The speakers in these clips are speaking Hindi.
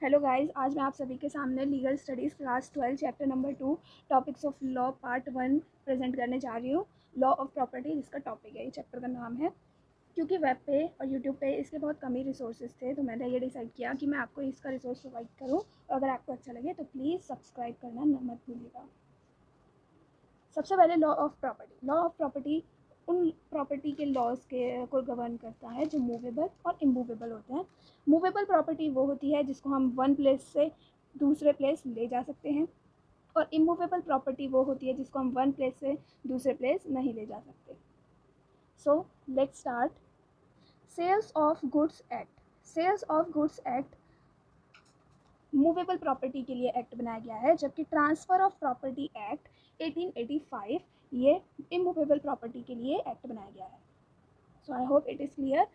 हेलो गाइस, आज मैं आप सभी के सामने legal studies class 12 chapter number 2 topics of law part 1 present करने जा रही हूँ। लॉ ऑफ प्रॉपर्टी जिसका टॉपिक है, ये चैप्टर का नाम है। क्योंकि वेब पे और यूट्यूब पे इसके बहुत कम ही रिसोर्सेज थे, तो मैंने ये डिसाइड किया कि मैं आपको इसका रिसोर्स प्रोवाइड करूँ। और अगर आपको अच्छा लगे तो प्लीज़ सब्सक्राइब करना मत भूलिएगा। सबसे पहले law of property. Law of property उन प्रॉपर्टी के लॉज के को गवर्न करता है जो मूवेबल और इमूवेबल होते हैं। मूवेबल प्रॉपर्टी वो होती है जिसको हम वन प्लेस से दूसरे प्लेस ले जा सकते हैं, और इमूवेबल प्रॉपर्टी वो होती है जिसको हम वन प्लेस से दूसरे प्लेस नहीं ले जा सकते। So let's start. Sales of goods act. Sales of goods act movable property के लिए एक्ट बनाया गया है, जबकि ट्रांसफ़र ऑफ प्रॉपर्टी एक्ट 1885 ये इमूवेबल प्रॉपर्टी के लिए एक्ट बनाया गया है। So I hope it is clear.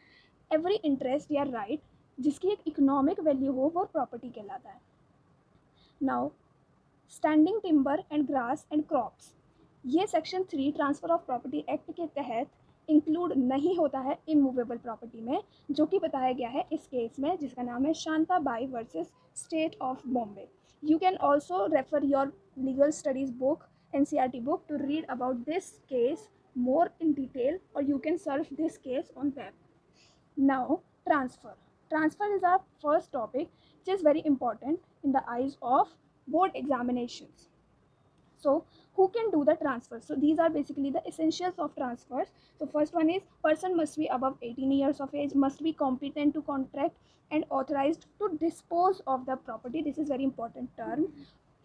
Every interest या राइट जिसकी एक इकोनॉमिक वैल्यू हो वो प्रॉपर्टी कहलाता है। Now standing timber and grass and crops, ये section 3 transfer of property act के तहत इंक्लूड नहीं होता है इमूवेबल प्रॉपर्टी में, जो कि बताया गया है इस केस में जिसका नाम है Shanta by versus state of Bombay. You can also refer your legal studies book NCERT book to read about this case more in detail, or you can search this case on web. Now transfer. Transfer is our first topic, which is very important in the eyes of board examinations. So who can do the transfer? So these are basically the essentials of transfers. So first one is person must be above 18 years of age, must be competent to contract and authorized to dispose of the property. This is very important term.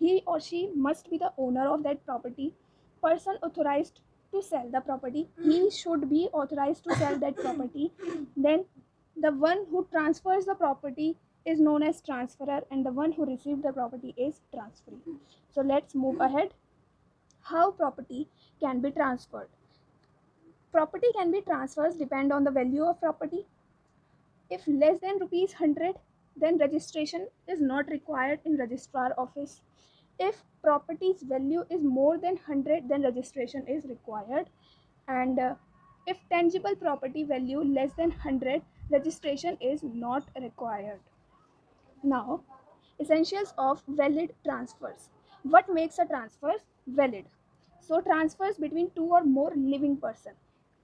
He or she must be the owner of that property. Person authorized to sell the property, he should be authorized to sell that property. Then the one who transfers the property is known as transferor, and the one who received the property is transferee. So let's move ahead. How property can be transferred? Property can be transferred depend on the value of property. If less than rupees 100, then registration is not required in registrar office. If property's value is more than 100, then registration is required. And if tangible property value less than 100, registration is not required. Now, essentials of valid transfers. What makes a transfer valid? So transfers between two or more living person.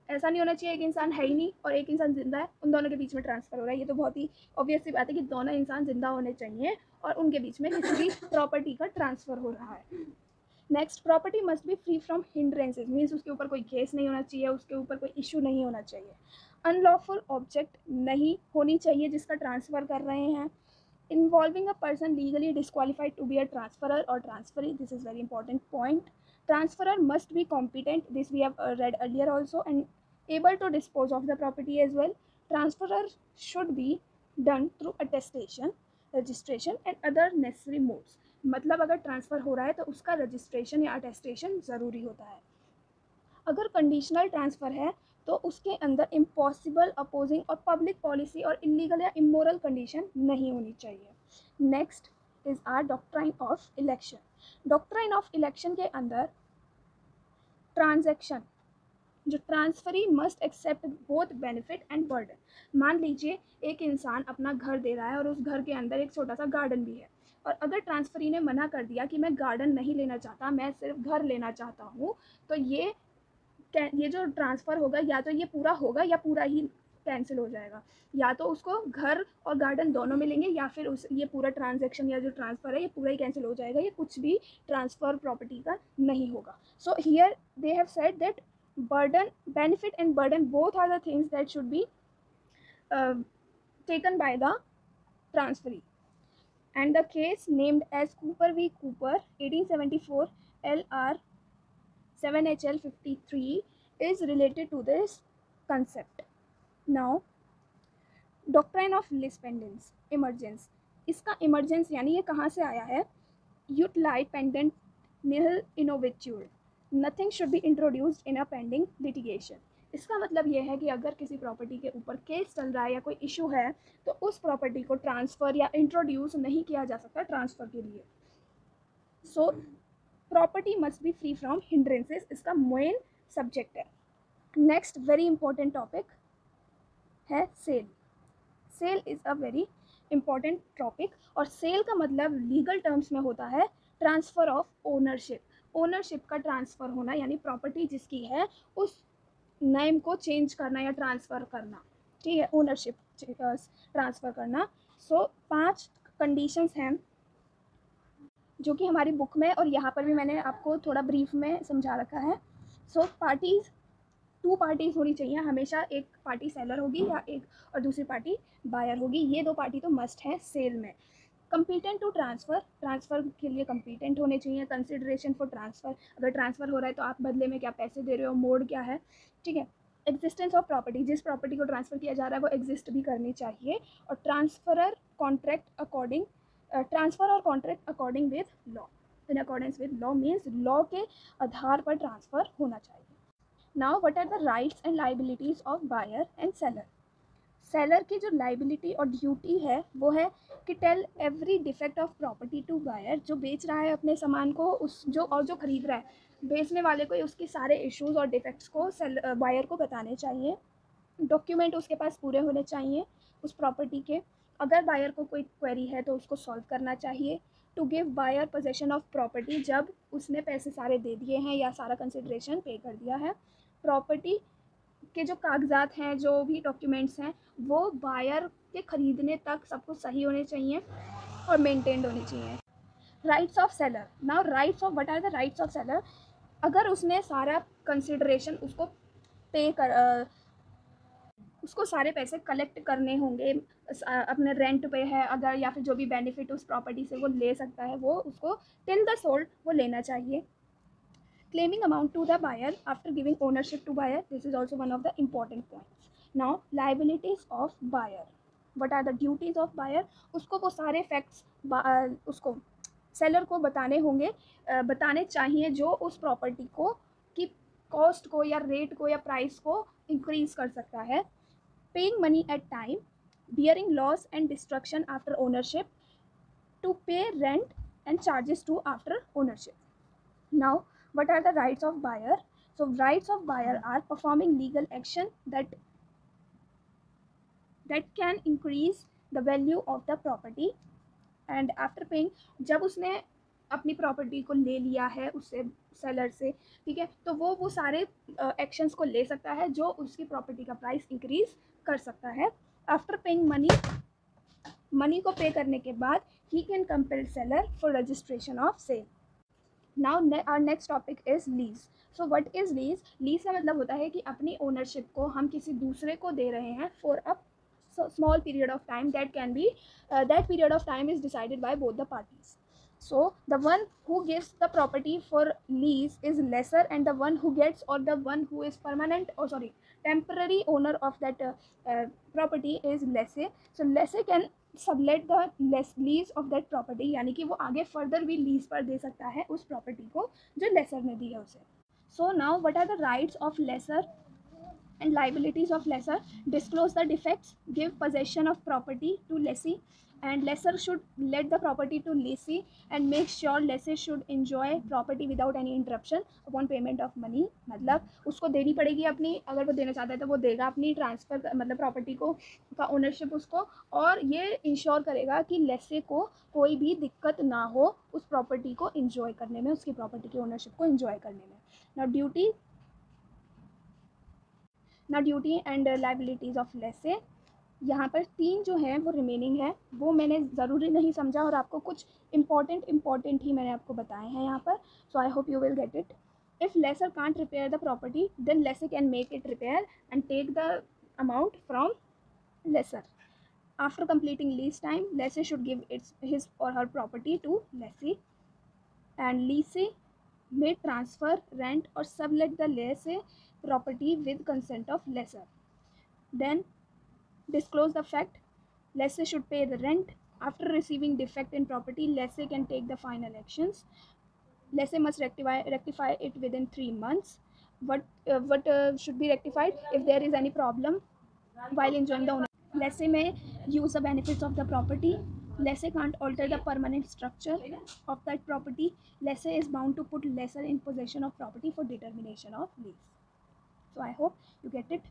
ऐसा नहीं होना चाहिए एक इंसान है ही नहीं और एक इंसान जिंदा है, उन दोनों के बीच में ट्रांसफर हो रहा है। ये तो बहुत ही ऑब्वियस सी बात है कि दोनों इंसान जिंदा होने चाहिए और उनके बीच में किसी भी प्रॉपर्टी का ट्रांसफर हो रहा है। Next, property must be free from hindrances, means उसके ऊपर कोई केस नहीं होना चाहिए, उसके ऊपर कोई इशू नहीं होना चाहिए। अनलॉफुल ऑब्जेक्ट नहीं होनी चाहिए जिसका ट्रांसफ़र कर रहे हैं। Involving a person legally disqualified to be a transferor or transferee, this is very important point. Transferor must be competent, this we have read earlier also, and able to dispose of the property as well. Transferor should be done through attestation, registration and other necessary modes. मतलब अगर ट्रांसफ़र हो रहा है तो उसका रजिस्ट्रेशन या अटेस्टेशन ज़रूरी होता है। अगर कंडीशनल ट्रांसफ़र है तो उसके अंदर इम्पॉसिबल, अपोजिंग और पब्लिक पॉलिसी और इलीगल या इमोरल कंडीशन नहीं होनी चाहिए। Next is are doctrine of election. Doctrine of election के अंदर ट्रांजैक्शन, जो transferee must accept both benefit and burden. मान लीजिए एक इंसान अपना घर दे रहा है और उस घर के अंदर एक छोटा सा गार्डन भी है, और अगर ट्रांसफरी ने मना कर दिया कि मैं गार्डन नहीं लेना चाहता, मैं सिर्फ घर लेना चाहता हूँ, तो ये जो ट्रांसफ़र होगा या तो ये पूरा होगा या पूरा ही कैंसिल हो जाएगा। या तो उसको घर और गार्डन दोनों मिलेंगे, या फिर उस ये पूरा ट्रांजैक्शन या जो ट्रांसफ़र है ये पूरा ही कैंसिल हो जाएगा, ये कुछ भी ट्रांसफ़र प्रॉपर्टी का नहीं होगा। So here they have said that burden, benefit and burden both are the things that should be taken by the transferee. And the case named as Cooper v. Cooper 1874 LR 7HL 53 is related to this concept. Now doctrine of lis pendens, emergence. इसका emergence यानी ये कहाँ से आया है? Ut lie pendent nihil innovatur, nothing should be introduced in a pending litigation. इसका मतलब ये है कि अगर किसी प्रॉपर्टी के ऊपर केस चल रहा है या कोई इशू है तो उस प्रॉपर्टी को ट्रांसफ़र या इंट्रोड्यूस नहीं किया जा सकता ट्रांसफ़र के लिए। So property must be free from hindrances, इसका मेन सब्जेक्ट है। नेक्स्ट वेरी इंपॉर्टेंट टॉपिक है sale. Sale is a very important topic. और सेल का मतलब लीगल टर्म्स में होता है ट्रांसफ़र ऑफ ओनरशिप। ओनरशिप का ट्रांसफ़र होना, यानी प्रॉपर्टी जिसकी है उस नेम को चेंज करना या ट्रांसफ़र करना, ठीक है, ओनरशिप ट्रांसफ़र करना। सो 5 कंडीशंस हैं जो कि हमारी बुक में और यहाँ पर भी मैंने आपको थोड़ा ब्रीफ में समझा रखा है। सो पार्टीज़, 2 पार्टीज़ होनी चाहिए हमेशा, एक पार्टी सेलर होगी या एक और दूसरी पार्टी बायर होगी। ये 2 पार्टी तो मस्ट है सेल में। कंपीटेंट टू ट्रांसफ़र, ट्रांसफ़र के लिए कंपीटेंट होने चाहिए। कंसिडरेशन फॉर ट्रांसफ़र, अगर ट्रांसफ़र हो रहा है तो आप बदले में क्या पैसे दे रहे हो, मोड क्या है, ठीक है। एग्जिस्टेंस ऑफ प्रॉपर्टी, जिस प्रॉपर्टी को ट्रांसफ़र किया जा रहा है वो एग्जिस्ट भी करनी चाहिए। और ट्रांसफरर कॉन्ट्रैक्ट अकॉर्डिंग, ट्रांसफ़र और contract according with law, in accordance with law means law के आधार पर ट्रांसफ़र होना चाहिए। Now what are the rights and liabilities of buyer and seller. Seller की जो लाइबिलिटी और ड्यूटी है वो है कि tell every defect of property to buyer, जो बेच रहा है अपने सामान को, उस जो खरीद रहा है, बेचने वाले को उसके सारे इश्यूज़ और डिफेक्ट्स को बायर को बताने चाहिए। डॉक्यूमेंट उसके पास पूरे होने चाहिए उस प्रॉपर्टी के। अगर बायर को कोई क्वेरी है तो उसको सॉल्व करना चाहिए। To give buyer possession of property, जब उसने पैसे सारे दे दिए हैं या सारा कंसिडरेशन पे कर दिया है। प्रॉपर्टी के जो कागजात हैं, जो भी डॉक्यूमेंट्स हैं, वो बायर के ख़रीदने तक सब कुछ सही होने चाहिए और मेंटेन्ड होने चाहिए। Rights of seller, now rights of, what are the rights of seller. अगर उसने सारा कंसिडरेशन उसको पे कर उसको सारे पैसे कलेक्ट करने होंगे, अपने रेंट पे है अगर, या फिर जो भी बेनिफिट उस प्रॉपर्टी से वो ले सकता है, वो उसको टिल द सोल्ड वो लेना चाहिए। Claiming amount to the buyer after giving ownership to buyer, this is also one of the important points. Now liabilities of buyer, what are the duties of buyer, उसको वो सारे facts उसको सेलर को बताने होंगे, बताने चाहिए जो उस प्रॉपर्टी को की कॉस्ट को या रेट को या प्राइस को इंक्रीज कर सकता है। Paying money at time, bearing loss and destruction after ownership, to pay rent and charges to after ownership. Now, what are the rights of buyer? So, rights of buyer are performing legal action that can increase the value of the property, and after paying, जब उसने अपनी प्रॉपर्टी को ले लिया है उससे, सेलर से, ठीक है, तो वो सारे एक्शंस को ले सकता है जो उसकी प्रॉपर्टी का प्राइस इंक्रीज कर सकता है। आफ्टर पेइंग मनी को पे करने के बाद ही can compel seller for registration of sale. Now our next topic is lease. So what is lease? Lease का मतलब होता है कि अपनी ओनरशिप को हम किसी दूसरे को दे रहे हैं for a small period of time, that can be that period of time is decided by both the parties. So the one who gives the property for lease is lesser, and the one who gets, or the one who is permanent, or sorry, temporary owner of that property is lessee. So lessee can sublet the lease of that property, यानी कि वो आगे फर्दर भी लीज पर दे सकता है उस प्रॉपर्टी को जो लेसर ने दी है उसे। So now what are the rights of lessor and liabilities of lesser? Disclose the defects, give possession of property to lessee, and lesser should let the property to lessee and make sure lessee should enjoy property without any interruption upon payment of money. मतलब उसको देनी पड़ेगी अपनी, अगर वो देना चाहता है तो वो देगा अपनी ट्रांसफ़र, मतलब प्रॉपर्टी को का ओनरशिप उसको, और ये इंश्योर करेगा कि लेसे को कोई भी दिक्कत ना हो उस प्रॉपर्टी को इंजॉय करने में, उसकी प्रॉपर्टी की ओनरशिप को इंजॉय करने में। ना ड्यूटी एंड लाइबिलिटीज़ ऑफ लेसे, यहाँ पर 3 जो हैं वो रिमेनिंग है, वो मैंने ज़रूरी नहीं समझा और आपको कुछ इम्पॉर्टेंट ही मैंने आपको बताए हैं यहाँ पर। So I hope you will get it. If lessor can't repair the property, then lessor can make it repair and take the amount from lessor. After completing lease time, lessee should give his or her property to lessee, and lessee may transfer, rent or sublet the lessee property with consent of lessor. Then disclose the fact, lessee should pay the rent. After receiving defect in property, lessee can take the final actions. Lessee must rectify it within 3 months. What should be rectified? If there is any problem while enjoying the ownership, lessee may use the benefits of the property. Lessee can't alter the permanent structure of that property. Lessee is bound to put lesser in possession of property for determination of lease. So I hope you get it.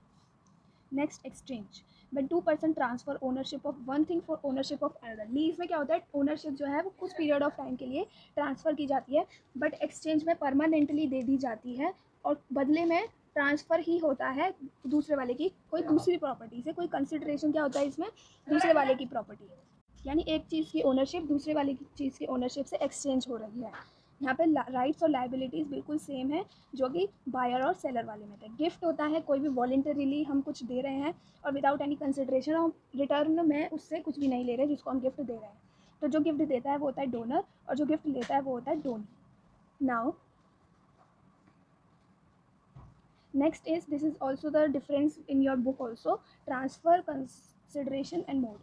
Next, exchange. But 2% transfer ownership of one thing for ownership of another. Lease में क्या होता है, ओनरशिप जो है वो कुछ पीरियड ऑफ टाइम के लिए ट्रांसफ़र की जाती है, बट एक्सचेंज में परमानेंटली दे दी जाती है, और बदले में ट्रांसफ़र ही होता है दूसरे वाले की कोई दूसरी प्रॉपर्टी से। कोई कंसिडरेशन क्या होता है इसमें, दूसरे वाले की प्रॉपर्टी, यानी एक चीज़ की ओनरशिप दूसरे वाले की चीज़ की ओनरशिप से एक्सचेंज हो रही है। यहाँ पे राइट्स और लाइबिलिटीज़ बिल्कुल सेम है जो कि बायर और सेलर वाले में थे। गिफ्ट होता है कोई भी वॉलंटरीली हम कुछ दे रहे हैं और विदाउट एनी कंसिडरेशन, और रिटर्न में उससे कुछ भी नहीं ले रहे जिसको हम गिफ्ट दे रहे हैं। तो जो गिफ्ट देता है वो होता है डोनर, और जो गिफ्ट लेता है वो होता है donee. Now next is, this is also the difference in your book also, transfer, consideration and mode.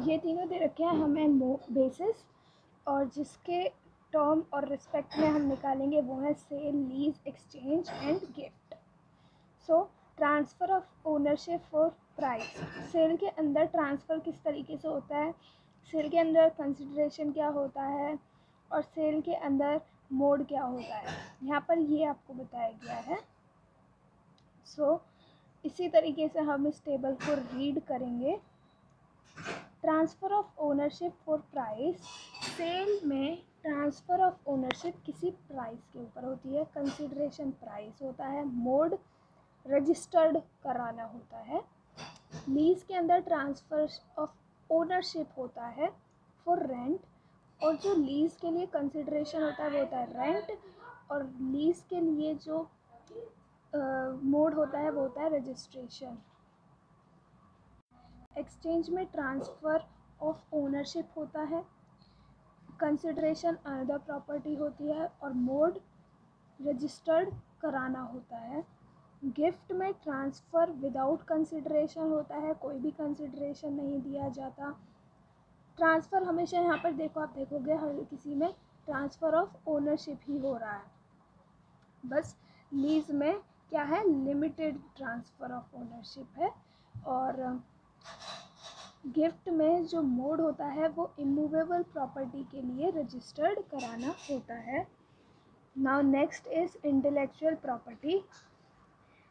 ये तीनों दे रखे हैं हमें बेसिस, और जिसके टर्म और रिस्पेक्ट में हम निकालेंगे वो है sale, lease, exchange and gift. So transfer of ownership for price. Sale के अंदर ट्रांसफ़र किस तरीके से होता है, सेल के अंदर कंसिडरेशन क्या होता है, और सेल के अंदर मोड क्या होता है, यहाँ पर ये आपको बताया गया है। सो इसी तरीके से हम इस टेबल को रीड करेंगे। Transfer of ownership for price, sale में ट्रांसफ़र ऑफ ओनरशिप किसी प्राइस के ऊपर होती है, कंसिडरेशन प्राइस होता है, मोड रजिस्टर्ड कराना होता है। लीज़ के अंदर ट्रांसफ़र ऑफ ओनरशिप होता है फॉर रेंट, और जो लीज़ के लिए कंसिडरेशन होता है वो होता है रेंट, और लीज़ के लिए जो मोड होता है वो होता है रजिस्ट्रेशन। एक्सचेंज में ट्रांसफ़र ऑफ ओनरशिप होता है, कंसिडरेशन अनदर प्रॉपर्टी होती है, और मोड रजिस्टर्ड कराना होता है। गिफ्ट में ट्रांसफ़र विदाउट कंसिडरेशन होता है, कोई भी कंसिडरेशन नहीं दिया जाता। ट्रांसफ़र हमेशा यहाँ पर देखो, आप देखोगे हर किसी में ट्रांसफ़र ऑफ ओनरशिप ही हो रहा है, बस लीज़ में क्या है, लिमिटेड ट्रांसफ़र ऑफ ओनरशिप है। और गिफ्ट में जो मोड होता है वो इमूवेबल प्रॉपर्टी के लिए रजिस्टर्ड कराना होता है। Now next is intellectual property.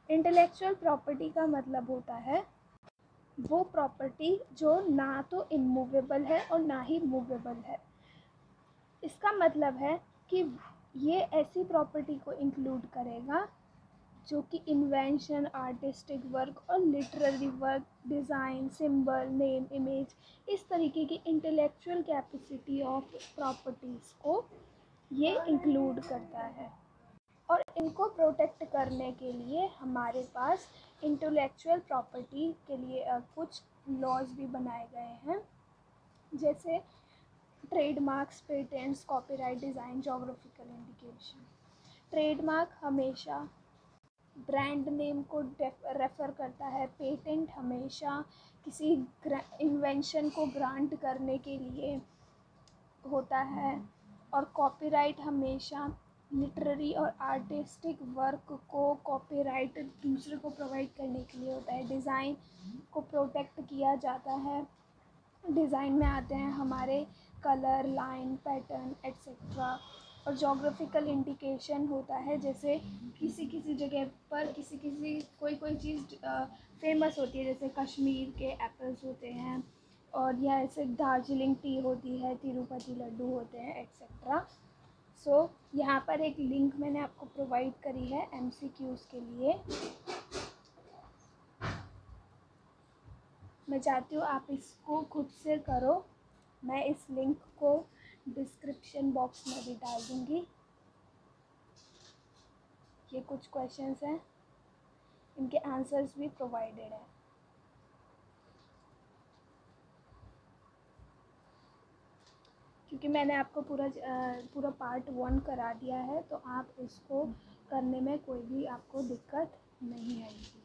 Intellectual property का मतलब होता है वो प्रॉपर्टी जो ना तो इमूवेबल है और ना ही मूवेबल है। इसका मतलब है कि ये ऐसी प्रॉपर्टी को इंक्लूड करेगा जो कि इन्वेंशन, आर्टिस्टिक वर्क और literary work, design, symbol, name, image, इस तरीके की इंटेलेक्चुअल कैपेसिटी ऑफ प्रॉपर्टीज़ को ये इंक्लूड करता है। और इनको प्रोटेक्ट करने के लिए हमारे पास इंटेलेक्चुअल प्रॉपर्टी के लिए कुछ लॉज भी बनाए गए हैं, जैसे trademarks, patents, copyright, design, geographical indication. Trademark हमेशा ब्रांड नेम को रेफ़र करता है, पेटेंट हमेशा किसी इन्वेंशन को ग्रांट करने के लिए होता है, और कॉपीराइट हमेशा लिटरेरी और आर्टिस्टिक वर्क को कॉपीराइट दूसरे को प्रोवाइड करने के लिए होता है। डिज़ाइन को प्रोटेक्ट किया जाता है, डिज़ाइन में आते हैं हमारे कलर, लाइन, पैटर्न एट्सेट्रा। और जोग्राफिकल इंडिकेशन होता है, जैसे किसी किसी जगह पर कोई चीज़ फेमस होती है, जैसे कश्मीर के एप्पल्स होते हैं, और या ऐसे दार्जिलिंग टी होती है, तिरुपति लड्डू होते हैं एट्सेट्रा। सो यहाँ पर एक लिंक मैंने आपको प्रोवाइड करी है MCQs के लिए। मैं चाहती हूँ आप इसको खुद से करो। मैं इस लिंक को डिस्क्रिप्शन बॉक्स में भी डाल दूँगी। ये कुछ क्वेश्चंस हैं, इनके आंसर्स भी प्रोवाइडेड हैं। क्योंकि मैंने आपको पूरा पार्ट 1 करा दिया है, तो आप इसको करने में कोई भी आपको दिक्कत नहीं आएगी।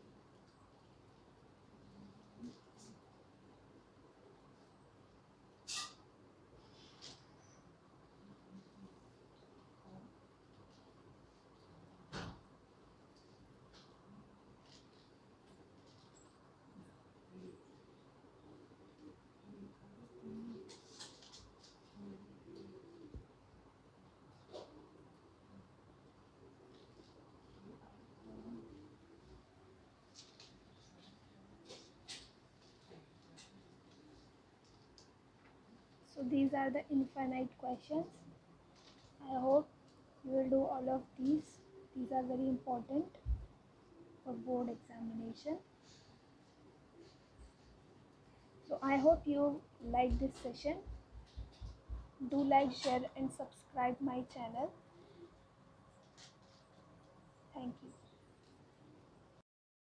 So these are the infinite questions. I hope you will do all of these. These are very important for board examination. So I hope you like this session. Do like, share and subscribe my channel. Thank you.